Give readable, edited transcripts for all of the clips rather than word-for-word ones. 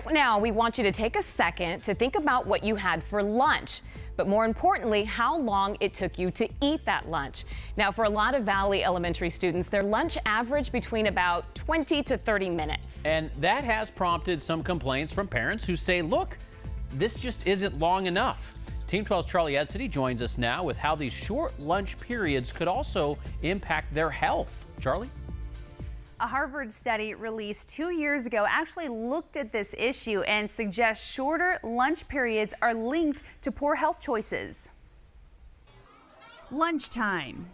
Right now, we want you to take a second to think about what you had for lunch, but more importantly, how long it took you to eat that lunch. Now, for a lot of Valley Elementary students, their lunch averaged between about 20 to 30 minutes. And that has prompted some complaints from parents who say, look, this just isn't long enough. Team 12's Charlie Edsity joins us now with how these short lunch periods could also impact their health. Charlie? A Harvard study released 2 years ago actually looked at this issue and suggests shorter lunch periods are linked to poor health choices. Lunchtime.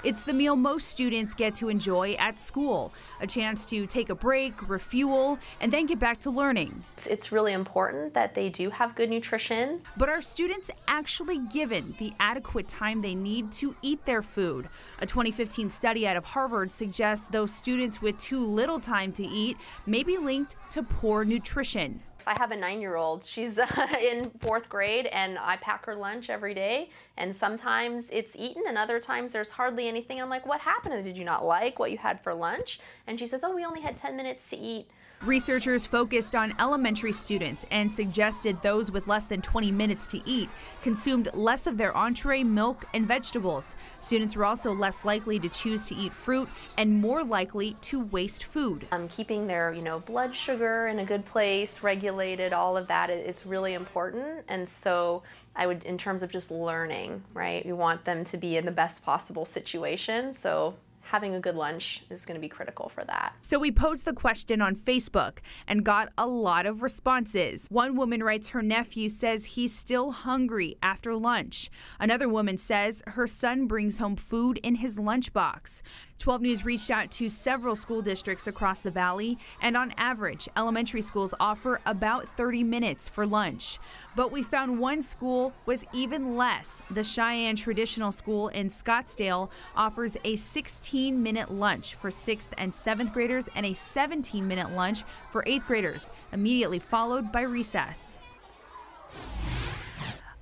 It's the meal most students get to enjoy at school, a chance to take a break, refuel, and then get back to learning. It's really important that they do have good nutrition. But are students actually given the adequate time they need to eat their food? A 2015 study out of Harvard suggests those students with too little time to eat may be linked to poor nutrition. I have a 9-year-old. She's in 4th grade and I pack her lunch every day, and sometimes it's eaten and other times there's hardly anything. I'm like, what happened? Did you not like what you had for lunch? And she says, oh, we only had 10 minutes to eat. Researchers focused on elementary students and suggested those with less than 20 minutes to eat consumed less of their entree, milk, and vegetables. Students were also less likely to choose to eat fruit and more likely to waste food. Keeping their, blood sugar in a good place, regulated, all of that is really important. And so I would, in terms of just learning, right, we want them to be in the best possible situation. So having a good lunch is going to be critical for that. So we posed the question on Facebook and got a lot of responses. One woman writes her nephew says he's still hungry after lunch. Another woman says her son brings home food in his lunchbox. 12 News reached out to several school districts across the valley, and on average, elementary schools offer about 30 minutes for lunch. But we found one school was even less. The Cheyenne Traditional School in Scottsdale offers a 16-minute lunch for 6th and 7th graders and a 17-minute lunch for 8th graders, immediately followed by recess.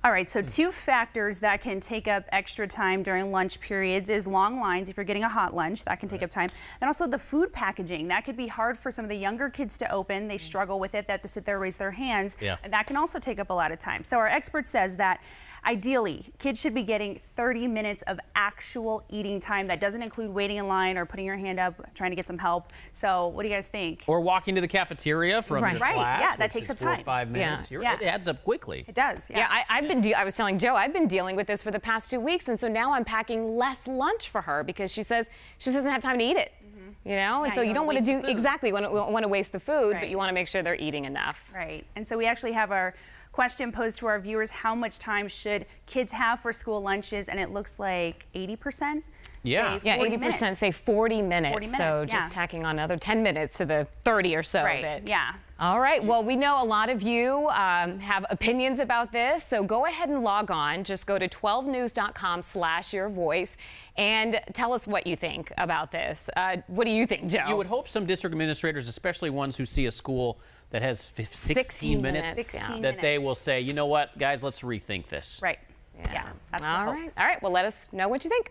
All right, so 2 factors that can take up extra time during lunch periods is long lines. If you're getting a hot lunch, that can take up time. And also the food packaging. That could be hard for some of the younger kids to open. They struggle with it. They have to sit there, raise their hands. Yeah. And that can also take up a lot of time. So our expert says that ideally, kids should be getting 30 minutes of actual eating time. That doesn't include waiting in line or putting your hand up, trying to get some help. So what do you guys think? Or walking to the cafeteria from your class, yeah, that which takes is up 4 or time. 5 minutes. Yeah. It adds up quickly. It does. Yeah, I was telling Joe, I've been dealing with this for the past 2 weeks, and so now I'm packing less lunch for her because she says she doesn't have time to eat it. And so you don't want to do exactly want to waste the food, but you want to make sure they're eating enough. Right. And so we actually have our question posed to our viewers: how much time should kids have for school lunches? And it looks like 80%. Yeah. Yeah, 80% say 40 minutes. 40 minutes, so just tacking on another 10 minutes to the 30 or so. Right. Yeah. All right. Well, we know a lot of you have opinions about this, so go ahead and log on. Just go to 12news.com/yourvoice and tell us what you think about this. What do you think, Joe? You would hope some district administrators, especially ones who see a school that has 16 minutes, that they will say, you know what, guys, let's rethink this. Right. Yeah. That's All right. Well, let us know what you think.